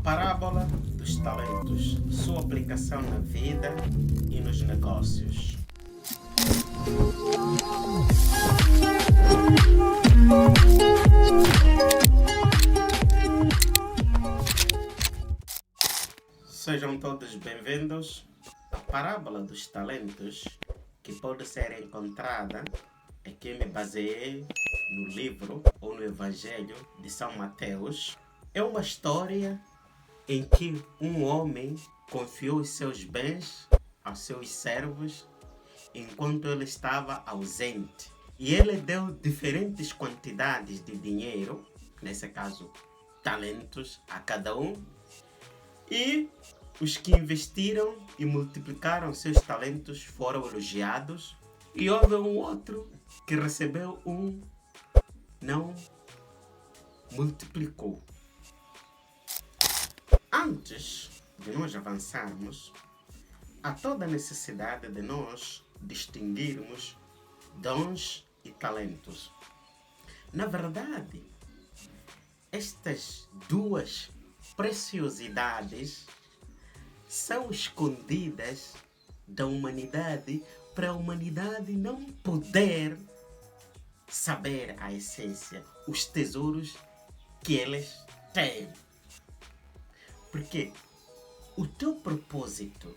Parábola dos talentos, sua aplicação na vida e nos negócios. Sejam todos bem-vindos à Parábola dos Talentos, que pode ser encontrada, aqui me baseei no livro ou no Evangelho de São Mateus. É uma história em que um homem confiou os seus bens aos seus servos enquanto ele estava ausente. E ele deu diferentes quantidades de dinheiro, nesse caso talentos, a cada um. E os que investiram e multiplicaram seus talentos foram elogiados. E houve um outro que recebeu não multiplicou. Antes de nós avançarmos, há toda a necessidade de nós distinguirmos dons e talentos. Na verdade, estas duas preciosidades são escondidas da humanidade para a humanidade não poder saber a essência, os tesouros que eles têm. Porque o teu propósito,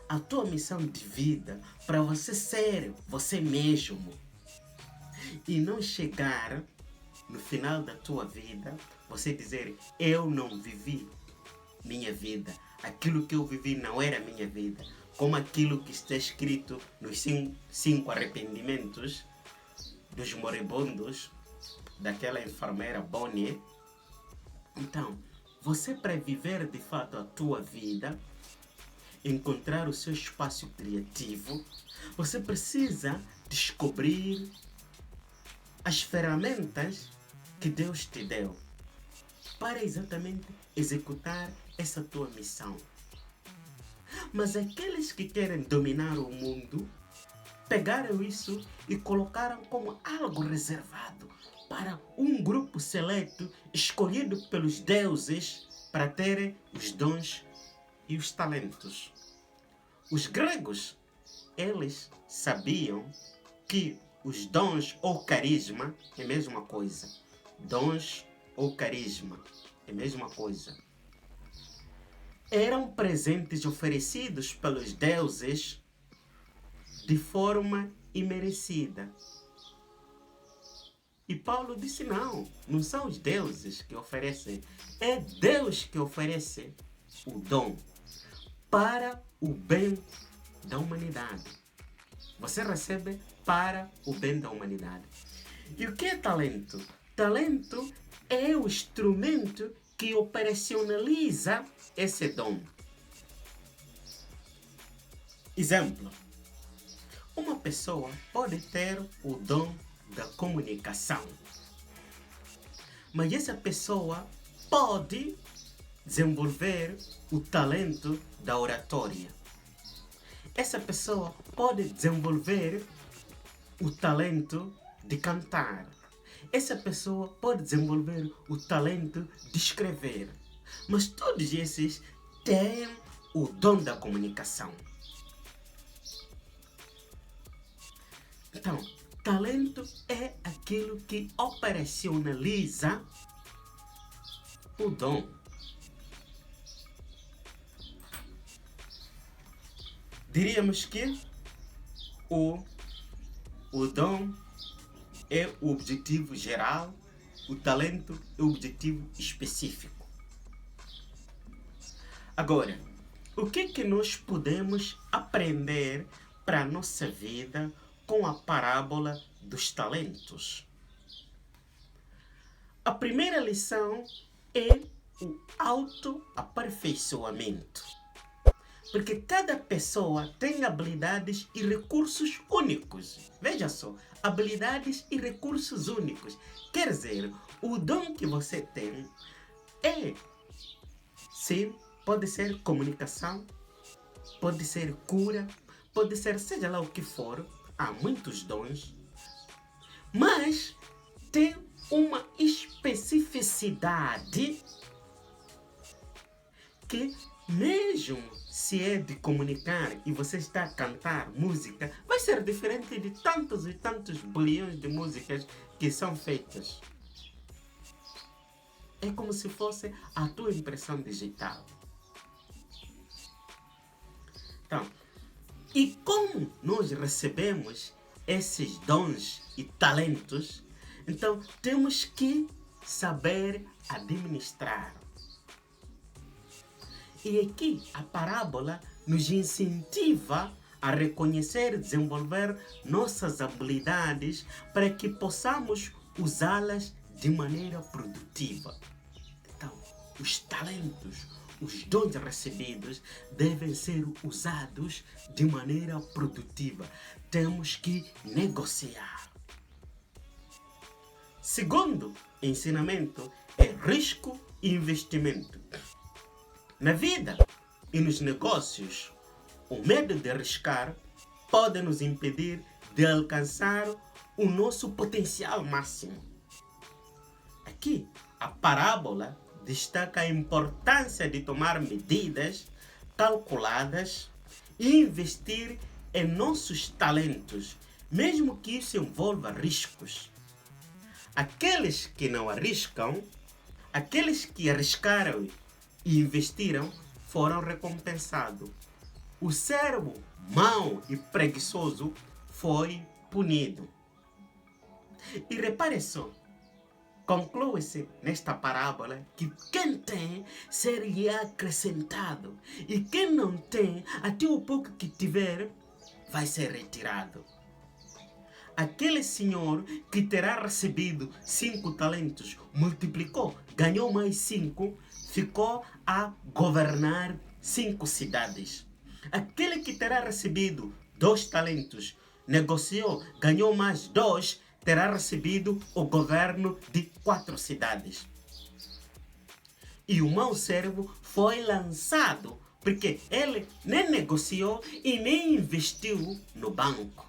a tua missão de vida, para você ser você mesmo e não chegar no final da tua vida, você dizer, eu não vivi minha vida, aquilo que eu vivi não era minha vida, como aquilo que está escrito nos cinco arrependimentos dos moribundos, daquela enfermeira Bonnie. Então, você, para viver de fato a tua vida, encontrar o seu espaço criativo, você precisa descobrir as ferramentas que Deus te deu para exatamente executar essa tua missão. Mas aqueles que querem dominar o mundo pegaram isso e colocaram como algo reservado para um grupo seleto escolhido pelos deuses para terem os dons e os talentos. Os gregos, eles sabiam que os dons ou carisma é a mesma coisa. Dons ou carisma é a mesma coisa. Eram presentes oferecidos pelos deuses de forma imerecida. E Paulo disse, não são os deuses que oferecem, é Deus que oferece o dom para o bem da humanidade. Você recebe para o bem da humanidade. E o que é talento? Talento é o instrumento que operacionaliza esse dom. Exemplo. Uma pessoa pode ter o dom da comunicação, mas essa pessoa pode desenvolver o talento da oratória. Essa pessoa pode desenvolver o talento de cantar. Essa pessoa pode desenvolver o talento de escrever. Mas todos esses têm o dom da comunicação. Então, talento é aquilo que operacionaliza o dom. Diríamos que o dom é o objetivo geral, o talento é o objetivo específico. Agora, o que nós podemos aprender para a nossa vida com a parábola dos talentos? A primeira lição é o autoaperfeiçoamento. Porque cada pessoa tem habilidades e recursos únicos. Veja só, habilidades e recursos únicos. Quer dizer, o dom que você tem sim, pode ser comunicação, pode ser cura, pode ser seja lá o que for. Há muitos dons, mas tem uma especificidade que mesmo se é de comunicar e você está a cantar música, vai ser diferente de tantos e tantos bilhões de músicas que são feitas. É como se fosse a tua impressão digital. Então, e como nós recebemos esses dons e talentos, então temos que saber administrar. E aqui a parábola nos incentiva a reconhecer e desenvolver nossas habilidades para que possamos usá-las de maneira produtiva. Então, os talentos, os dons recebidos devem ser usados de maneira produtiva. Temos que negociar. Segundo ensinamento é risco e investimento. Na vida e nos negócios, o medo de arriscar pode nos impedir de alcançar o nosso potencial máximo. Aqui, a parábola destaca a importância de tomar medidas calculadas e investir em nossos talentos, mesmo que isso envolva riscos. Aqueles que não arriscam, aqueles que arriscaram e investiram, foram recompensados. O servo mau e preguiçoso foi punido. E repare só, conclui-se nesta parábola que quem tem ser-lhe acrescentado, e quem não tem, até o pouco que tiver, vai ser retirado. Aquele senhor que terá recebido 5 talentos, multiplicou, ganhou mais 5, ficou a governar 5 cidades. Aquele que terá recebido 2 talentos, negociou, ganhou mais 2, terá recebido o governo de 4 cidades. E o mau servo foi lançado, porque ele nem negociou e nem investiu no banco.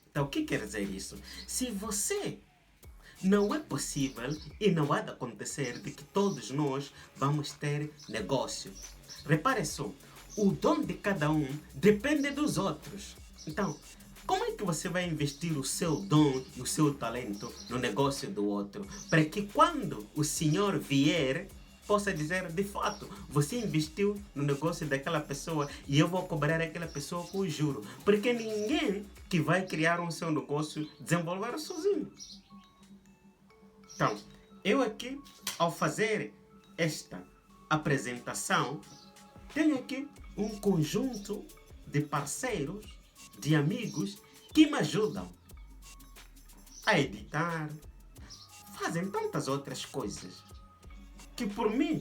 Então, o que quer dizer isso? Se você não é possível e não há de acontecer de que todos nós vamos ter negócio. Repare só, o dom de cada um depende dos outros. Então, como é que você vai investir o seu dom e o seu talento no negócio do outro? Para que quando o Senhor vier, possa dizer, de fato, você investiu no negócio daquela pessoa e eu vou cobrar aquela pessoa com juro. Porque ninguém que vai criar um seu negócio desenvolver sozinho. Então, eu aqui, ao fazer esta apresentação, tenho aqui um conjunto de parceiros, de amigos que me ajudam a editar, fazem tantas outras coisas que por mim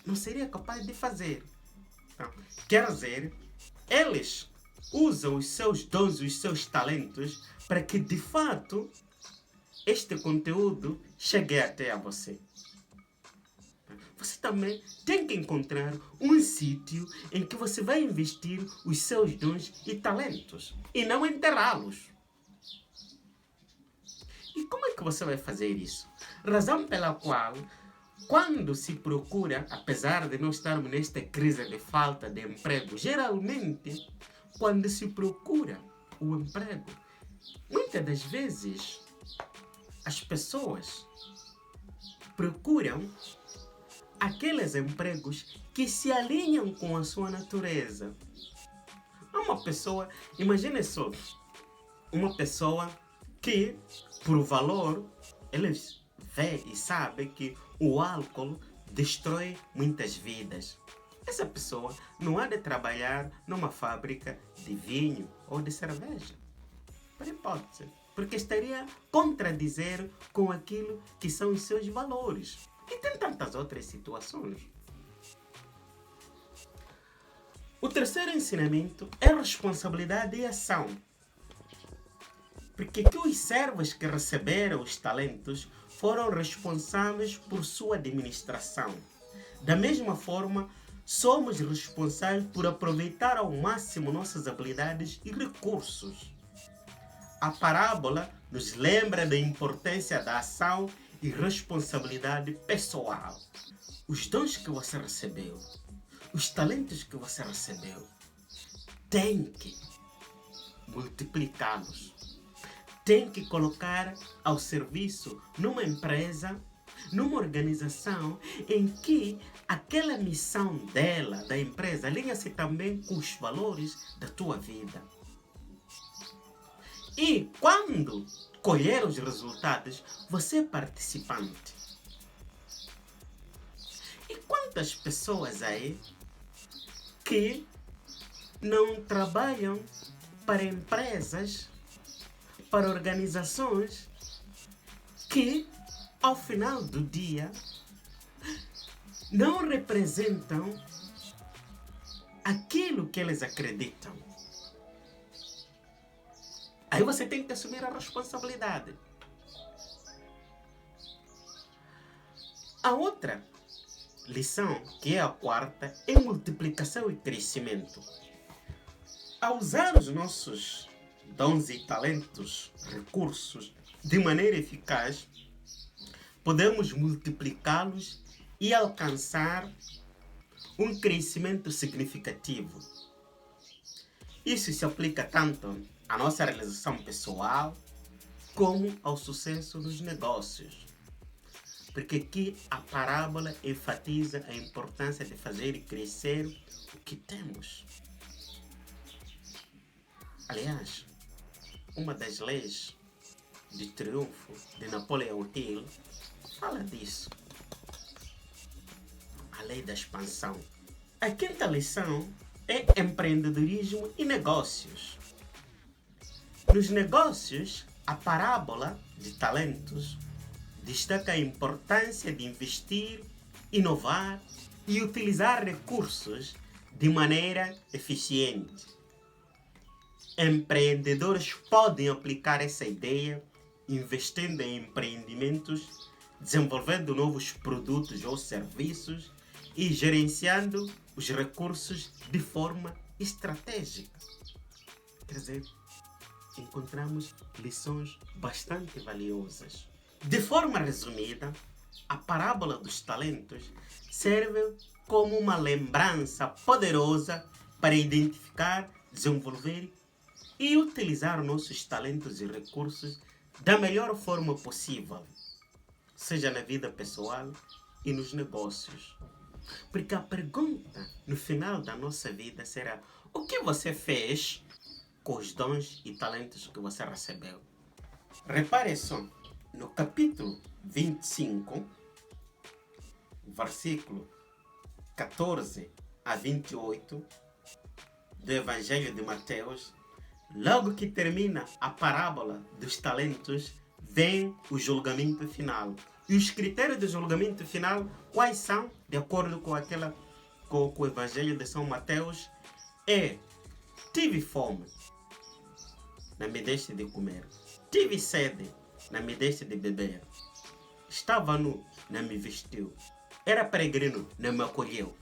não seria capaz de fazer. Então, quer dizer, eles usam os seus dons, os seus talentos para que de fato este conteúdo chegue até a você. Você também tem que encontrar um sítio em que você vai investir os seus dons e talentos e não enterrá-los. E como é que você vai fazer isso? Razão pela qual, quando se procura, apesar de nós estarmos nesta crise de falta de emprego, geralmente, quando se procura o emprego, muitas das vezes as pessoas procuram aqueles empregos que se alinham com a sua natureza. Uma pessoa, imagine só, uma pessoa que, por valor, eles vê e sabe que o álcool destrói muitas vidas. Essa pessoa não há de trabalhar numa fábrica de vinho ou de cerveja. Por hipótese. Porque estaria a contradizer com aquilo que são os seus valores. E tem tantas outras situações. O terceiro ensinamento é responsabilidade e ação. Porque que os servos que receberam os talentos foram responsáveis por sua administração. Da mesma forma, somos responsáveis por aproveitar ao máximo nossas habilidades e recursos. A parábola nos lembra da importância da ação e responsabilidade pessoal. Os dons que você recebeu, os talentos que você recebeu, tem que multiplicá-los. Tem que colocar ao serviço numa empresa, numa organização em que aquela missão dela, da empresa, alinha-se também com os valores da tua vida. E quando colher os resultados, você é participante. E quantas pessoas aí que não trabalham para empresas, para organizações que, ao final do dia, não representam aquilo que eles acreditam. Aí você tem que assumir a responsabilidade. A outra lição, que é a quarta, é multiplicação e crescimento. Ao usar os nossos dons e talentos, recursos, de maneira eficaz, podemos multiplicá-los e alcançar um crescimento significativo. Isso se aplica tanto à nossa realização pessoal como ao sucesso nos negócios. Porque aqui a parábola enfatiza a importância de fazer crescer o que temos. Aliás, uma das leis de triunfo de Napoleon Hill fala disso. A lei da expansão. A quinta lição é empreendedorismo e negócios. Nos negócios, a parábola de talentos destaca a importância de investir, inovar e utilizar recursos de maneira eficiente. Empreendedores podem aplicar essa ideia investindo em empreendimentos, desenvolvendo novos produtos ou serviços e gerenciando os recursos de forma estratégica. Quer dizer, encontramos lições bastante valiosas. De forma resumida, a parábola dos talentos serve como uma lembrança poderosa para identificar, desenvolver e utilizar nossos talentos e recursos da melhor forma possível, seja na vida pessoal e nos negócios. Porque a pergunta no final da nossa vida será: o que você fez com os dons e talentos que você recebeu? Repare só, no capítulo 25, versículo 14 a 28 do Evangelho de Mateus, logo que termina a parábola dos talentos, vem o julgamento final. E os critérios do julgamento final, quais são? De acordo com o Evangelho de São Mateus, é: tive fome, não me deste de comer. Tive sede, não me deste de beber. Estava nu, não me vestiu. Era peregrino, não me acolheu.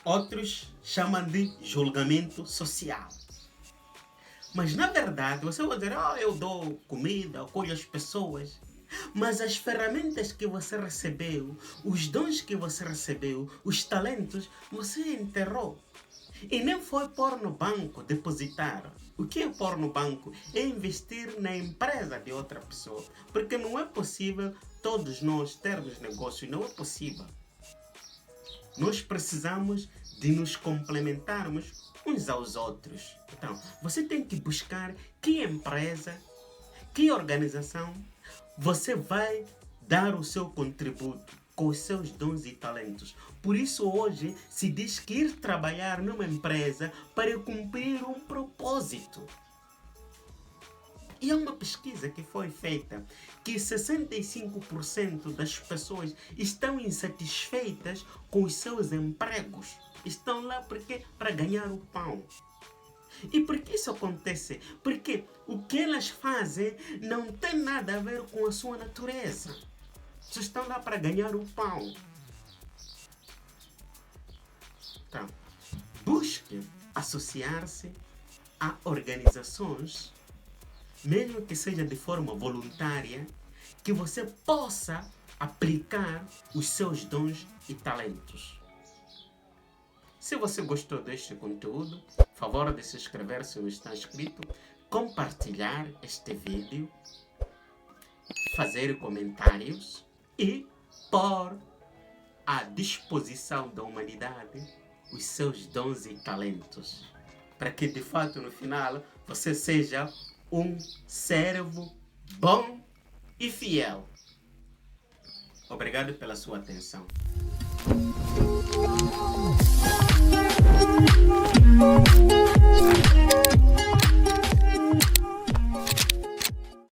Outros chamam de julgamento social. Mas na verdade, você vai dizer: eu dou comida, acolho as pessoas. Mas as ferramentas que você recebeu, os dons que você recebeu, os talentos, você enterrou. E nem foi pôr no banco, depositar. O que é pôr no banco? É investir na empresa de outra pessoa. Porque não é possível todos nós termos negócios, não é possível. Nós precisamos de nos complementarmos uns aos outros. Então, você tem que buscar que empresa, que organização você vai dar o seu contributo com os seus dons e talentos. Por isso hoje se diz que ir trabalhar numa empresa para cumprir um propósito. E há uma pesquisa que foi feita que 65% das pessoas estão insatisfeitas com os seus empregos. Estão lá porque para ganhar o pão. E por que isso acontece? Porque o que elas fazem não tem nada a ver com a sua natureza. Só estão lá para ganhar o pão. Então, busque associar-se a organizações, mesmo que seja de forma voluntária, que você possa aplicar os seus dons e talentos. Se você gostou deste conteúdo, favor de se inscrever se não está inscrito, compartilhar este vídeo, fazer comentários e pôr à disposição da humanidade os seus dons e talentos, para que de fato no final você seja um servo bom e fiel. Obrigado pela sua atenção.